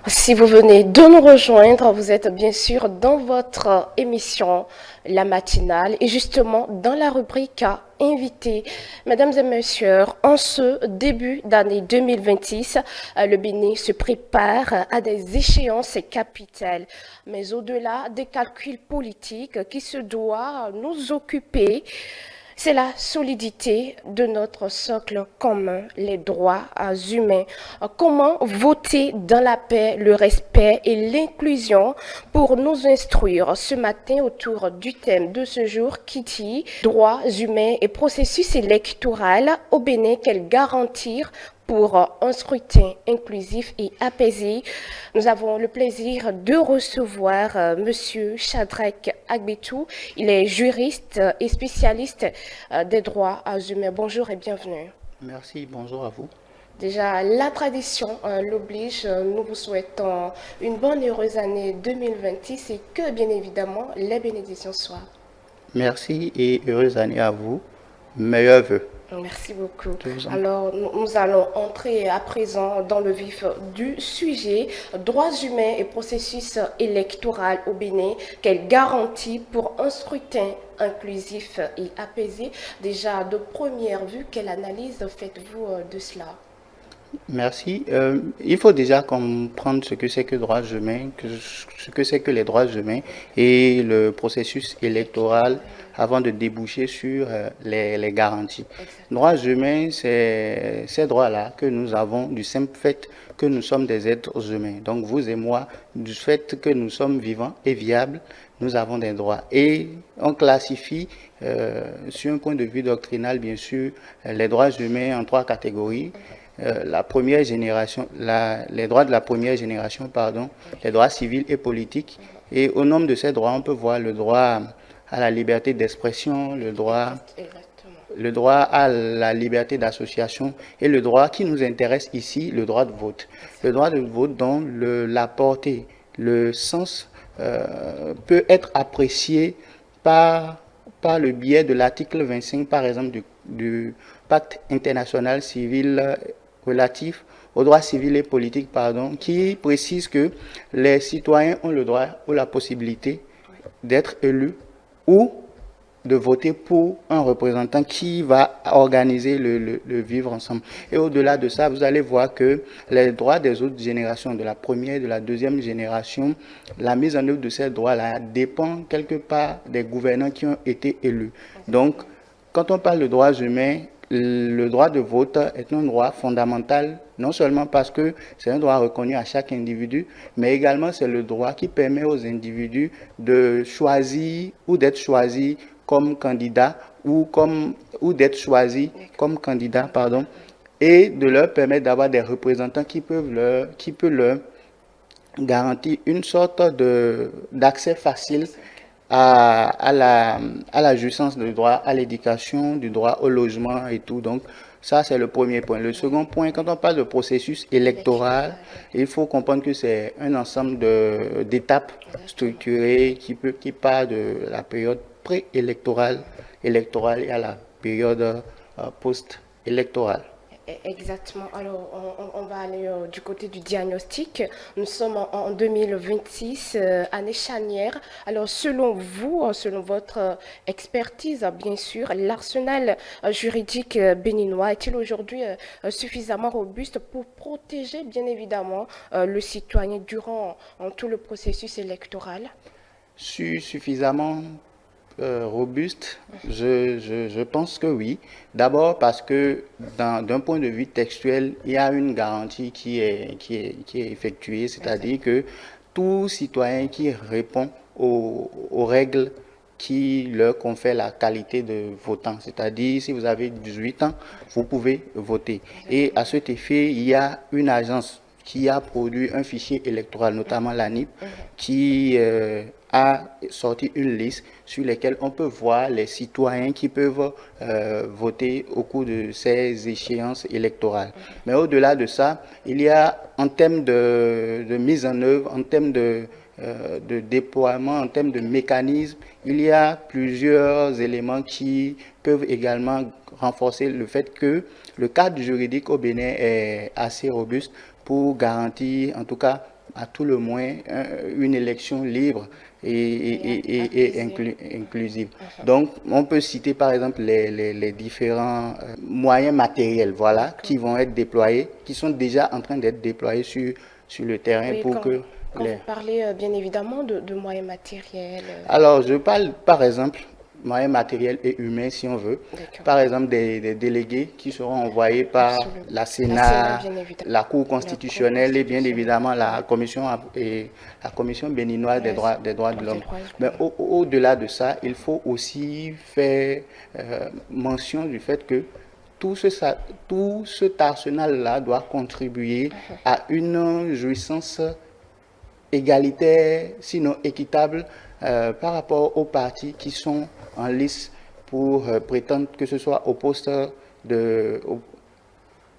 Si vous venez de nous rejoindre, vous êtes bien sûr dans votre émission La Matinale et justement dans la rubrique Invité. Mesdames et messieurs, en ce début d'année 2026, le Bénin se prépare à des échéances capitales. Mais au-delà des calculs politiques qui se doivent nous occuper, c'est la solidité de notre socle commun, les droits humains. Comment voter dans la paix, le respect et l'inclusion pour nous instruire ce matin autour du thème de ce jour qui dit droits humains et processus électoral au Bénin, quelle garantir pour un scrutin inclusif et apaisé. Nous avons le plaisir de recevoir Monsieur Shadrach Agbetou. Il est juriste et spécialiste des droits humains. Bonjour et bienvenue. Merci, bonjour à vous. Déjà, la tradition l'oblige. Nous vous souhaitons une bonne et heureuse année 2026 et que, bien évidemment, les bénédictions soient. Merci et heureuse année à vous. Meilleurs vœux. Merci beaucoup. Je vous en prie. Alors, nous allons entrer à présent dans le vif du sujet. Droits humains et processus électoral au Bénin. Quelle garantie pour un scrutin inclusif et apaisé? Déjà, de première vue, quelle analyse faites-vous de cela? Merci. Il faut déjà comprendre ce que c'est que droits humains, ce que c'est que les droits humains et le processus électoral avant de déboucher sur les garanties. Exactement. Droits humains, c'est ces droits-là que nous avons du simple fait que nous sommes des êtres humains. Donc vous et moi, du fait que nous sommes vivants et viables, nous avons des droits. Et on classifie, sur un point de vue doctrinal, bien sûr, les droits humains en trois catégories. La première génération, les droits de la première génération, pardon, les droits civils et politiques. Et au nombre de ces droits, on peut voir le droit à la liberté d'expression, Exactement. le droit à la liberté d'association et le droit qui nous intéresse ici, le droit de vote. Le droit de vote dont la portée, le sens peut être apprécié par, par le biais de l'article 25, par exemple, du pacte international civil relatif aux droits civils et politiques, pardon, qui précise que les citoyens ont le droit ou la possibilité d'être élus ou de voter pour un représentant qui va organiser le vivre ensemble. Et au-delà de ça, vous allez voir que les droits des autres générations, de la première et de la deuxième génération, la mise en œuvre de ces droits-là dépend quelque part des gouvernants qui ont été élus. Donc, quand on parle de droits humains, le droit de vote est un droit fondamental, non seulement parce que c'est un droit reconnu à chaque individu, mais également c'est le droit qui permet aux individus de choisir ou d'être choisis comme candidat ou d'être choisi comme candidat, pardon, et de leur permettre d'avoir des représentants qui peuvent leur garantir une sorte d'accès facile à la jouissance du droit à l'éducation, du droit au logement et tout. Donc, ça, c'est le premier point. Le second point, quand on parle de processus électoral, il faut comprendre que c'est un ensemble d'étapes structurées qui part de la période préélectorale, électorale et à la période post-électorale. Exactement. Alors, on va aller du côté du diagnostic. Nous sommes en 2026, année charnière. Alors, selon vous, selon votre expertise, bien sûr, l'arsenal juridique béninois est-il aujourd'hui suffisamment robuste pour protéger, bien évidemment, le citoyen durant tout le processus électoral? Suffisamment robuste, je pense que oui. D'abord parce que d'un point de vue textuel, il y a une garantie qui est effectuée, c'est-à-dire que tout citoyen qui répond aux règles qui leur confèrent la qualité de votant, c'est-à-dire si vous avez 18 ans, vous pouvez voter. Et à cet effet, il y a une agence qui a produit un fichier électoral, notamment l'ANIP, qui a sorti une liste sur laquelle on peut voir les citoyens qui peuvent voter au cours de ces échéances électorales. Mais au-delà de ça, il y a en termes de mise en œuvre, en termes de déploiement, en termes de mécanismes, il y a plusieurs éléments qui peuvent également renforcer le fait que le cadre juridique au Bénin est assez robuste pour garantir, en tout cas, à tout le moins une élection libre et inclusive. Donc, on peut citer par exemple les différents moyens matériels, voilà, qui vont être déployés, qui sont déjà en train d'être déployés sur le terrain Oui, pour que quand vous parlez bien évidemment de moyens matériels, Alors, je parle par exemple moyens matériels et humains, si on veut. d'accord, Par exemple, des délégués qui seront envoyés par absolument. la La Sénat, Sénat, bien évidemment, la Cour la Cour constitutionnelle et bien constitutionnelle, évidemment la commission béninoise la- des droits de des l'homme. droits Mais humains. au-delà de ça, il faut aussi faire mention du fait que tout cet arsenal-là doit contribuer à une jouissance égalitaire, sinon équitable, par rapport aux partis qui sont en lice pour prétendre que ce soit au poste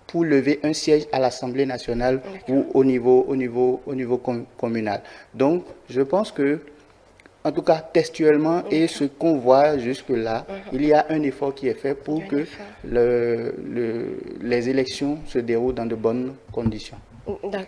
pour lever un siège à l'Assemblée nationale D'accord. ou au niveau communal. Donc, je pense que, en tout cas, textuellement, et ce qu'on voit jusque-là, il y a un effort qui est fait Il y a pour un que effort. les élections se déroulent dans de bonnes conditions.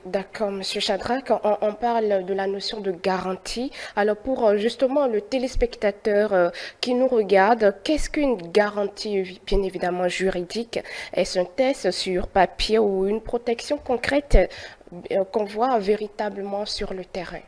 D'accord, Monsieur Shadrach, on parle de la notion de garantie. Alors pour justement le téléspectateur qui nous regarde, qu'est-ce qu'une garantie, bien évidemment juridique? Est-ce un test sur papier ou une protection concrète qu'on voit véritablement sur le terrain?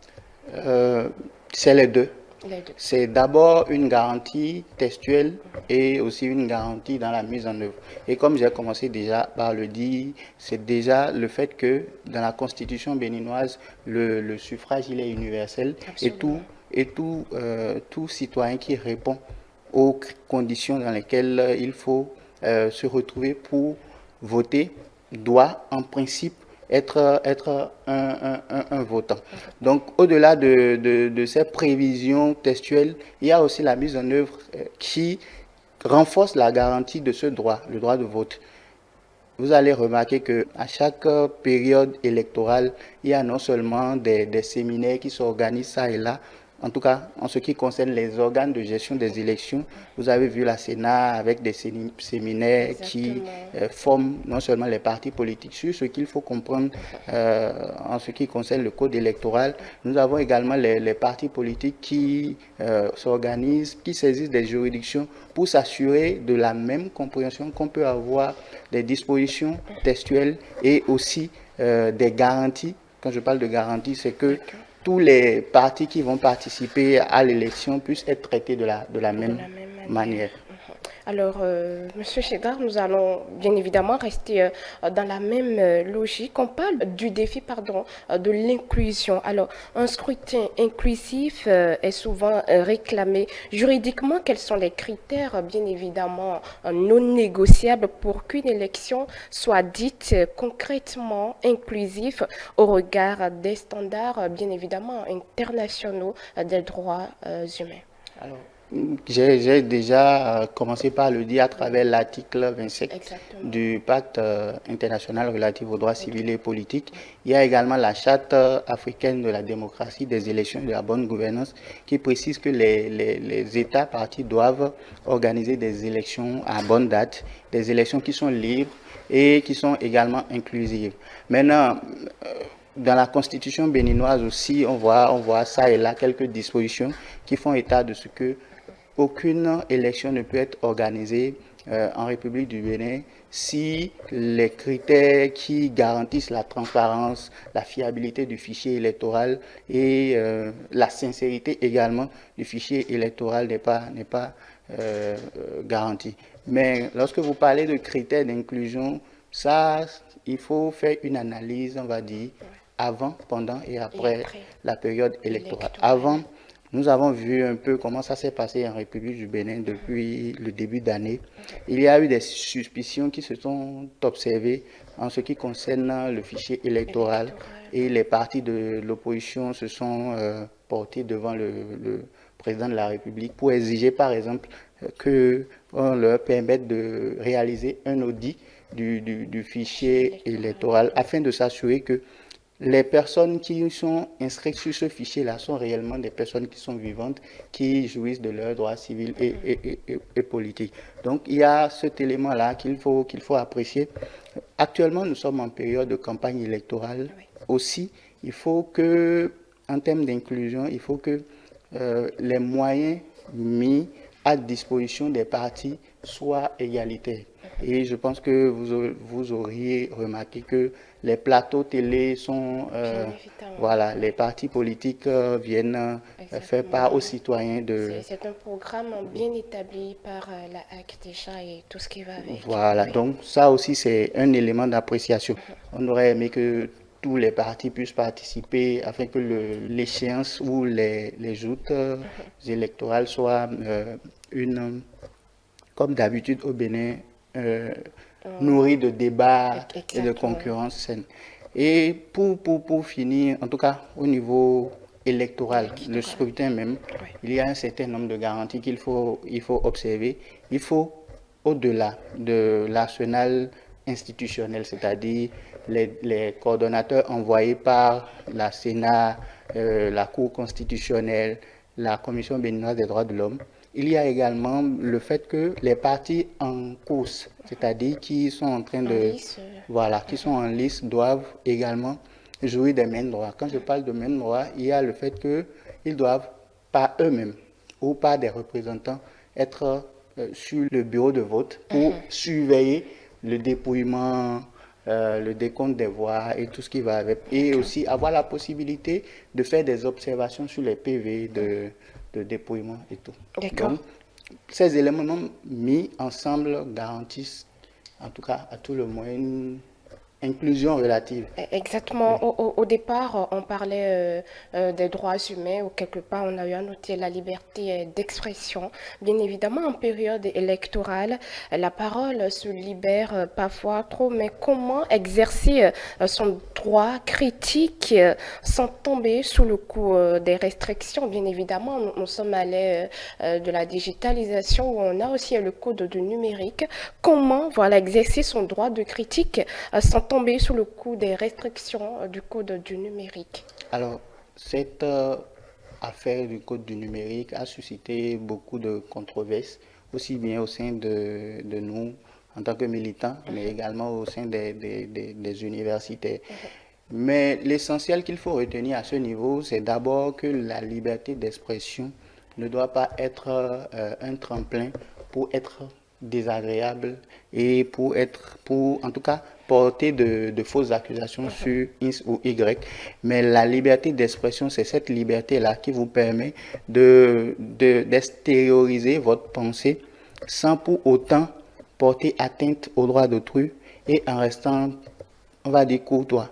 Euh, c'est les deux. Les deux. C'est d'abord une garantie textuelle et aussi une garantie dans la mise en œuvre. Et comme j'ai commencé déjà par le dire, c'est déjà le fait que dans la constitution béninoise, le suffrage il est universel Absolument. tout citoyen qui répond aux conditions dans lesquelles il faut se retrouver pour voter doit en principe être un votant. Donc, au-delà de ces prévisions textuelles, il y a aussi la mise en œuvre qui renforce la garantie de ce droit, le droit de vote. Vous allez remarquer que à chaque période électorale, il y a non seulement des séminaires qui s'organisent ça et là, en tout cas en ce qui concerne les organes de gestion des élections, vous avez vu la Sénat avec des séminaires qui Exactement. forment non seulement les partis politiques sur ce qu'il faut comprendre en ce qui concerne le code électoral. Nous avons également les partis politiques qui s'organisent, qui saisissent des juridictions pour s'assurer de la même compréhension qu'on peut avoir des dispositions textuelles et aussi des garanties. Quand je parle de garantie, c'est que tous les partis qui vont participer à l'élection puissent être traités de la De même la même manière. manière. Alors, Monsieur Chédar, nous allons bien évidemment rester dans la même logique. On parle du défi, pardon, de l'inclusion. Alors, un scrutin inclusif est souvent réclamé. Juridiquement, quels sont les critères, bien évidemment, non négociables pour qu'une élection soit dite concrètement inclusive au regard des standards, bien évidemment, internationaux des droits humains? Alors, j'ai déjà commencé par le dire à travers l'article 27 Exactement. du pacte international relatif aux droits civils et politiques. Il y a également la charte africaine de la démocratie, des élections et de la bonne gouvernance qui précise que les États partis doivent organiser des élections à bonne date, des élections qui sont libres et qui sont également inclusives. Maintenant, dans la constitution béninoise aussi, on voit ça et là quelques dispositions qui font état de ce que aucune élection ne peut être organisée en République du Bénin si les critères qui garantissent la transparence, la fiabilité du fichier électoral et la sincérité également du fichier électoral n'est pas garantie. Mais lorsque vous parlez de critères d'inclusion, ça, il faut faire une analyse, on va dire, avant, pendant et Et après après, la période électorale. électoral. Avant, nous avons vu un peu comment ça s'est passé en République du Bénin depuis le début d'année. Il y a eu des suspicions qui se sont observées en ce qui concerne le fichier électoral Électoral. et les partis de l'opposition se sont portés devant le président de la République pour exiger par exemple qu'on leur permette de réaliser un audit du fichier électoral afin de s'assurer que les personnes qui sont inscrites sur ce fichier-là sont réellement des personnes qui sont vivantes, qui jouissent de leurs droits civils et politiques. Donc, il y a cet élément-là qu'il faut apprécier. Actuellement, nous sommes en période de campagne électorale. Oui. Aussi, il faut que, en termes d'inclusion, il faut que les moyens mis à disposition des partis soient égalitaires. Et je pense que vous auriez remarqué que les plateaux télé sont, voilà, les partis politiques viennent faire part aux citoyens de... C'est un programme bien établi par la HAC déjà et tout ce qui va avec. Voilà, Oui. donc ça aussi c'est un élément d'appréciation. On aurait aimé que tous les partis puissent participer afin que l'échéance ou les joutes électorales soient comme d'habitude au Bénin, nourries de débats et de Exactement. concurrence saine. Et pour finir, en tout cas au niveau électoral, le scrutin même, Oui. il y a un certain nombre de garanties il faut observer. Il faut, au-delà de l'arsenal institutionnel, c'est-à-dire les coordonnateurs envoyés par la Sénat, la Cour constitutionnelle, la Commission béninoise des droits de l'homme, il y a également le fait que les partis en course, c'est-à-dire qui sont en train de, voilà, qui sont en lice, doivent également jouir des mêmes droits. Quand je parle de mêmes droits, il y a le fait qu'ils doivent, par eux-mêmes ou par des représentants, être sur le bureau de vote pour surveiller le dépouillement, le décompte des voix et tout ce qui va avec. Et aussi avoir la possibilité de faire des observations sur les PV de dépouillement et tout. D'accord. Donc, ces éléments mis ensemble garantissent, en tout cas à tout le moins, une inclusion relative. Exactement. Oui. Au départ, on parlait des droits humains ou quelque part, on a eu à noter la liberté d'expression. Bien évidemment, en période électorale, la parole se libère parfois trop, mais comment exercer son droit critique sans tomber sous le coup des restrictions? Bien évidemment, nous sommes à l'ère de la digitalisation où on a aussi le code du numérique. Comment, voilà, exercer son droit de critique sans tomber sous le coup des restrictions du code du numérique? Alors, cette affaire du code du numérique a suscité beaucoup de controverses, aussi bien au sein de nous en tant que militants, mais également au sein des universitaires. Mais l'essentiel qu'il faut retenir à ce niveau, c'est d'abord que la liberté d'expression ne doit pas être un tremplin pour être désagréable et pour en tout cas, porter de fausses accusations sur X ou Y. Mais la liberté d'expression, c'est cette liberté-là qui vous permet d'extérioriser votre pensée sans pour autant porter atteinte aux droits d'autrui et en restant, on va dire, courtois.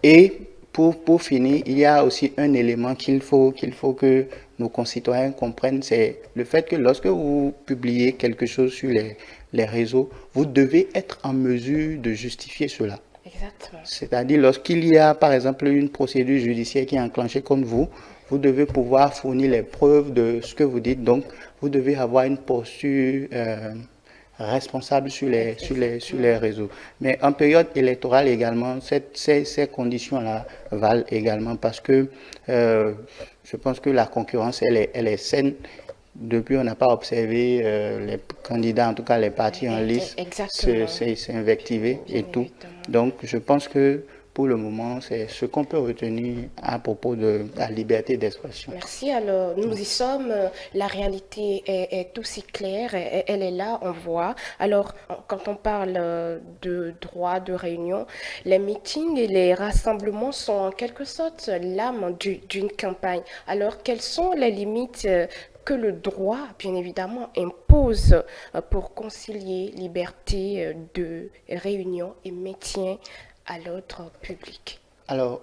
Et pour finir, il y a aussi un élément qu'il faut que nos concitoyens comprennent, c'est le fait que lorsque vous publiez quelque chose sur les réseaux, vous devez être en mesure de justifier cela. Exactement. C'est-à-dire lorsqu'il y a par exemple une procédure judiciaire qui est enclenchée contre vous, vous devez pouvoir fournir les preuves de ce que vous dites. Donc, vous devez avoir une posture responsable sur les réseaux. Mais en période électorale également, ces conditions-là valent également parce que je pense que la concurrence, elle est saine. Depuis, on n'a pas observé les candidats, en tout cas les partis en lice, s'invectiver et tout. Donc, je pense que pour le moment, c'est ce qu'on peut retenir à propos de la liberté d'expression. Merci. Alors, nous y sommes. La réalité est aussi claire. Elle est là, on voit. Alors, quand on parle de droit de réunion, les meetings et les rassemblements sont en quelque sorte l'âme d'une campagne. Alors, quelles sont les limites que le droit, bien évidemment, impose pour concilier liberté de réunion et maintien à l'ordre public? Alors,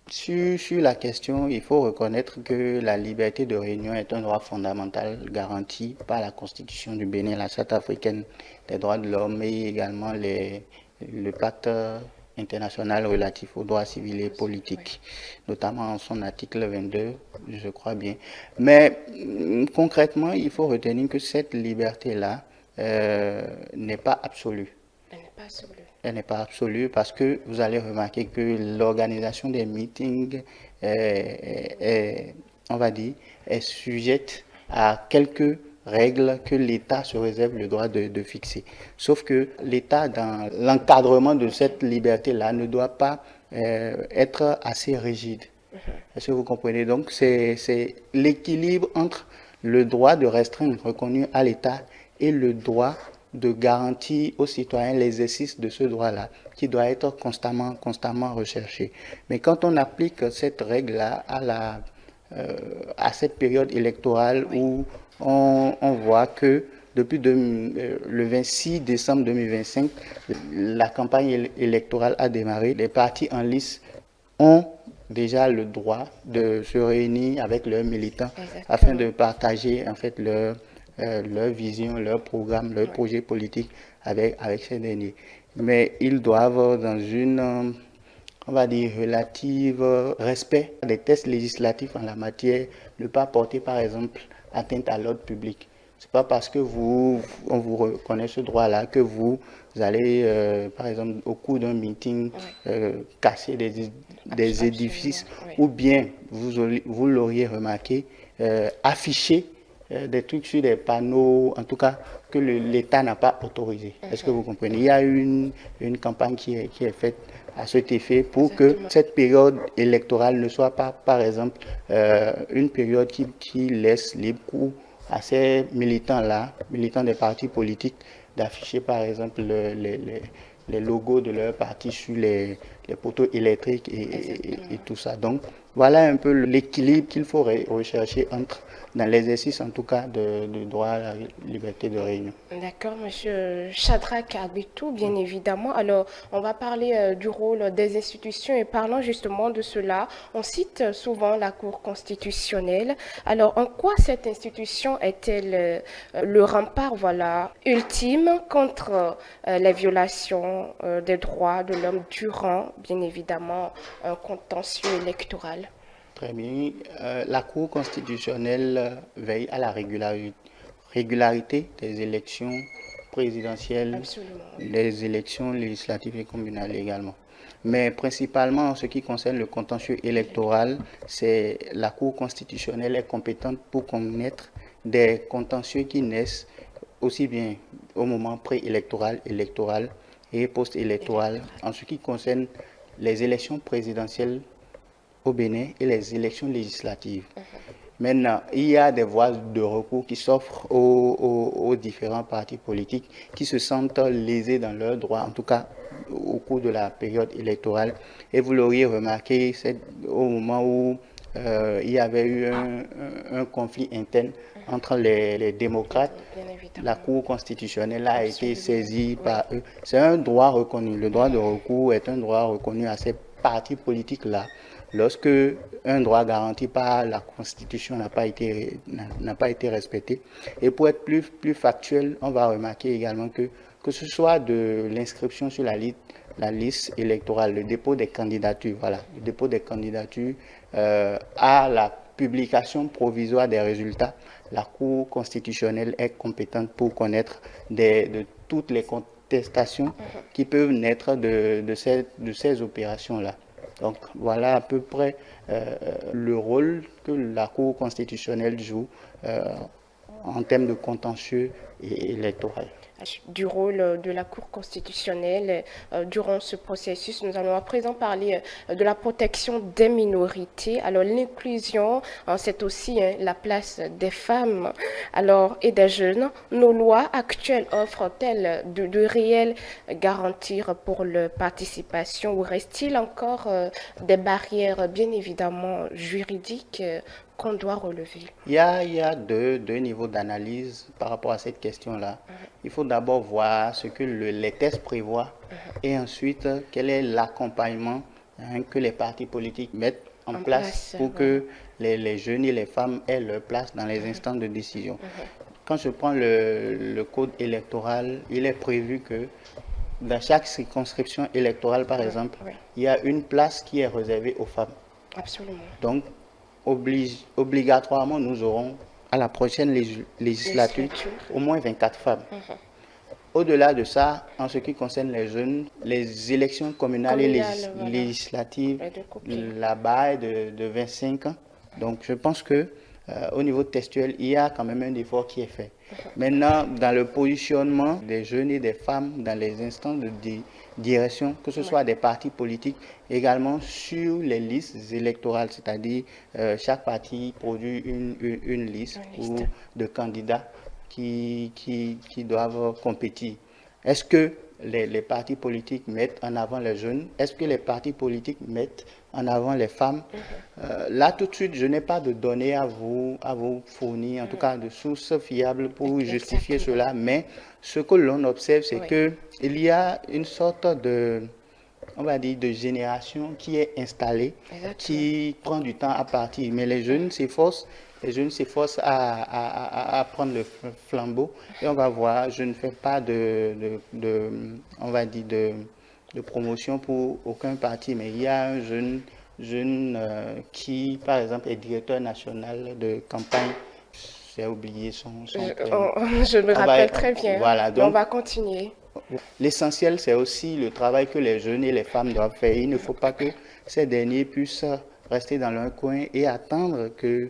sur la question, il faut reconnaître que la liberté de réunion est un droit fondamental garanti par la Constitution du Bénin, la Charte africaine des droits de l'homme et également le pacte international relatif aux droits civils et politiques, notamment en son article 22, je crois bien. Mais concrètement, il faut retenir que cette liberté-là n'est pas absolue. Elle n'est pas absolue. Elle n'est pas absolue parce que vous allez remarquer que l'organisation des meetings on va dire, est sujette à quelques règles que l'État se réserve le droit de fixer. Sauf que l'État, dans l'encadrement de cette liberté-là, ne doit pas être assez rigide. Est-ce que vous comprenez? Donc, c'est l'équilibre entre le droit de restreindre reconnu à l'État et le droit de garantir aux citoyens l'exercice de ce droit-là, qui doit être constamment recherché. Mais quand on applique cette règle-là à cette période électorale où on voit que depuis le 26 décembre 2025, la campagne électorale a démarré. Les partis en lice ont déjà le droit de se réunir avec leurs militants afin de partager en fait leur vision, leur programme, leur projet politique avec ces derniers. Mais ils doivent, dans une, on va dire, relative respect des textes législatifs en la matière, ne pas porter par exemple atteinte à l'ordre public. C'est pas parce que on vous reconnaît ce droit-là que vous allez, par exemple, au cours d'un meeting, casser des édifices, ou bien, vous l'auriez remarqué, afficher des trucs sur des panneaux, en tout cas, que l'État n'a pas autorisé. Est-ce que vous comprenez? Il y a une campagne qui est faite à cet effet pour que cette période électorale ne soit pas, par exemple, une période qui laisse libre cours à ces militants-là, militants des partis politiques, d'afficher par exemple les logos de leur parti sur les poteaux électriques et tout ça. Donc voilà un peu l'équilibre qu'il faut rechercher dans l'exercice en tout cas du droit à la liberté de réunion. D'accord, monsieur Shadrack Abitou, bien évidemment. Alors, on va parler du rôle des institutions et parlant justement de cela, on cite souvent la Cour constitutionnelle. Alors, en quoi cette institution est-elle le rempart, voilà, ultime contre les violations des droits de l'homme durant, bien évidemment, un contentieux électoral? Très bien. La Cour constitutionnelle veille à la régularité des élections présidentielles, Absolument. des élections législatives et communales également. Mais principalement en ce qui concerne le contentieux électoral, c'est la Cour constitutionnelle est compétente pour connaître des contentieux qui naissent aussi bien au moment préélectoral, électoral et post-électoral en ce qui concerne les élections présidentielles au Bénin et les élections législatives. Maintenant, il y a des voies de recours qui s'offrent aux différents partis politiques qui se sentent lésés dans leurs droits, en tout cas au cours de la période électorale. Et vous l'auriez remarqué, c'est au moment où il y avait eu un conflit interne entre les démocrates. La Cour constitutionnelle a été saisie par eux. C'est un droit reconnu. Le droit de recours est un droit reconnu à ces partis politiques-là. Lorsque un droit garanti par la Constitution n'a pas été respecté. Et pour être plus factuel, on va remarquer également que ce soit de l'inscription sur la liste électorale, le dépôt des candidatures, voilà, le dépôt des candidatures à la publication provisoire des résultats, la Cour constitutionnelle est compétente pour connaître de toutes les contestations qui peuvent naître de ces opérations-là. Donc voilà à peu près le rôle que la Cour constitutionnelle joue en termes de contentieux et électoral. Du rôle de la Cour constitutionnelle durant ce processus. Nous allons à présent parler de la protection des minorités. Alors l'inclusion, c'est aussi la place des femmes et des jeunes. Nos lois actuelles offrent-elles de réelles garanties pour leur participation ou reste-t-il encore des barrières bien évidemment juridiques qu'on doit relever? Il y a deux niveaux d'analyse par rapport à cette question-là. Il faut d'abord voir ce que les textes prévoient et ensuite quel est l'accompagnement que les partis politiques mettent en place pour que les jeunes et les femmes aient leur place dans les instances de décision. Quand je prends le code électoral, il est prévu que dans chaque circonscription électorale, par exemple, il y a une place qui est réservée aux femmes. Absolument. Donc, obligatoirement, nous aurons à la prochaine législature au moins 24 femmes. Au-delà de ça, en ce qui concerne les jeunes, les élections communales et législatives, la barre est de 25 ans. Donc je pense que au niveau textuel, il y a quand même un effort qui est fait. Maintenant, dans le positionnement des jeunes et des femmes dans les instances de direction, que ce soit des partis politiques, également sur les listes électorales, c'est-à-dire chaque parti produit une liste ou de candidats qui doivent compétir. Est-ce que les partis politiques mettent en avant les jeunes? Est-ce que les partis politiques mettent en avant les femmes? Là, tout de suite, je n'ai pas de données à vous fournir, en tout cas de sources fiables pour justifier cela, mais ce que l'on observe, c'est qu'il y a une sorte de, on va dire, de génération qui est installée, qui prend du temps à partir, mais les jeunes s'efforcent. Les jeunes s'efforcent à prendre le flambeau et on va voir, je ne fais pas on va dire de promotion pour aucun parti, mais il y a un jeune qui, par exemple, est directeur national de campagne. J'ai oublié son prénom. Je me rappelle très bien. Voilà, donc, on va continuer. L'essentiel, c'est aussi le travail que les jeunes et les femmes doivent faire. Il ne faut pas que ces derniers puissent rester dans leur coin et attendre que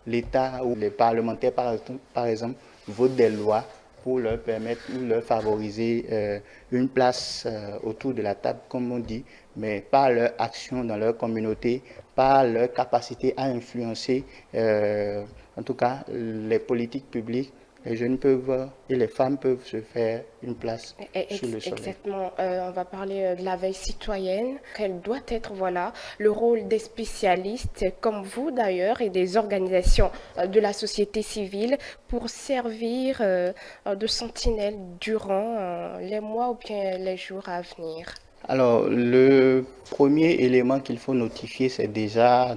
l'État ou les parlementaires, par exemple, votent des lois pour leur permettre ou leur favoriser une place autour de la table, comme on dit, mais par leur action dans leur communauté, par leur capacité à influencer, en tout cas, les politiques publiques. Les jeunes peuvent et les femmes peuvent se faire une place sur le soleil. Exactement. On va parler de la veille citoyenne. Quel doit être, voilà, le rôle des spécialistes, comme vous d'ailleurs, et des organisations de la société civile pour servir de sentinelle durant les mois ou bien les jours à venir? Alors, le premier élément qu'il faut notifier, c'est déjà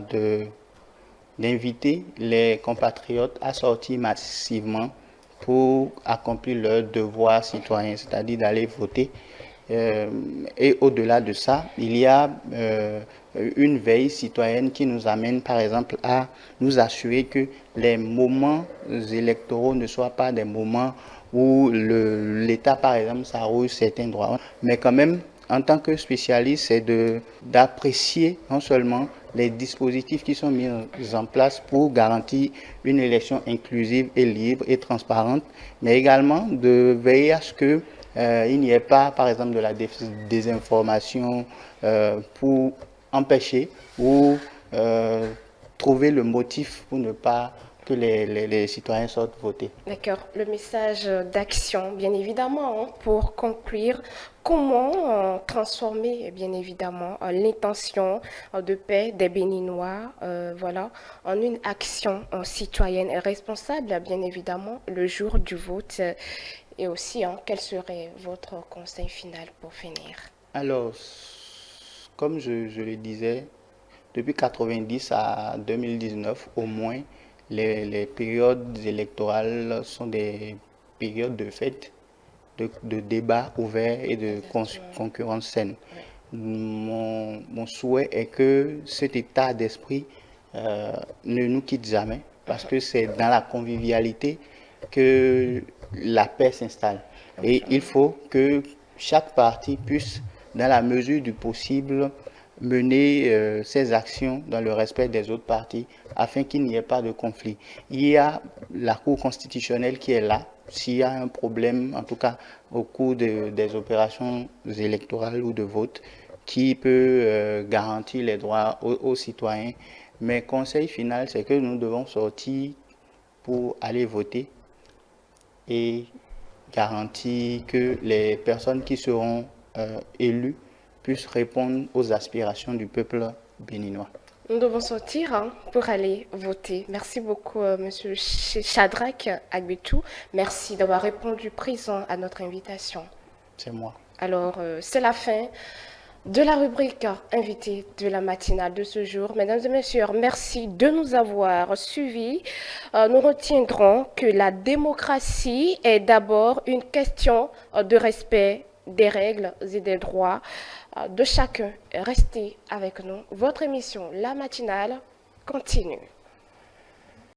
d'inviter les compatriotes à sortir massivement pour accomplir leur devoir citoyen, c'est-à-dire d'aller voter. Et au-delà de ça, il y a une veille citoyenne qui nous amène, par exemple, à nous assurer que les moments électoraux ne soient pas des moments où l'État, par exemple, s'arroge certains droits, mais quand même, en tant que spécialiste, c'est d'apprécier non seulement les dispositifs qui sont mis en place pour garantir une élection inclusive et libre et transparente, mais également de veiller à ce qu'il n'y ait pas, par exemple, de la désinformation pour empêcher ou trouver le motif pour ne pas que les citoyens sortent voter. D'accord. Le message d'action, bien évidemment, pour conclure, comment transformer, bien évidemment, l'intention de paix des Béninois, voilà, en une action citoyenne et responsable, bien évidemment, le jour du vote, et aussi, quel serait votre conseil final pour finir? Alors, comme je le disais, depuis 1990 à 2019, au moins, les périodes électorales sont des périodes de fête, de débat ouvert et de concurrence saine. Mon souhait est que cet état d'esprit ne nous quitte jamais, parce que c'est dans la convivialité que la paix s'installe. Et il faut que chaque parti puisse, dans la mesure du possible, mener ses actions dans le respect des autres partis afin qu'il n'y ait pas de conflit. Il y a la Cour constitutionnelle qui est là. S'il y a un problème, en tout cas au cours des opérations électorales ou de vote, qui peut garantir les droits aux citoyens. Mais conseil final, c'est que nous devons sortir pour aller voter et garantir que les personnes qui seront élues puissent répondre aux aspirations du peuple béninois. Nous devons sortir pour aller voter. Merci beaucoup, Monsieur Shadrack Agbetou. Merci d'avoir répondu présent à notre invitation. C'est moi. Alors, c'est la fin de la rubrique invité de la matinale de ce jour. Mesdames et messieurs, merci de nous avoir suivis. Nous retiendrons que la démocratie est d'abord une question de respect des règles et des droits de chacun. Restez avec nous. Votre émission, La Matinale, continue.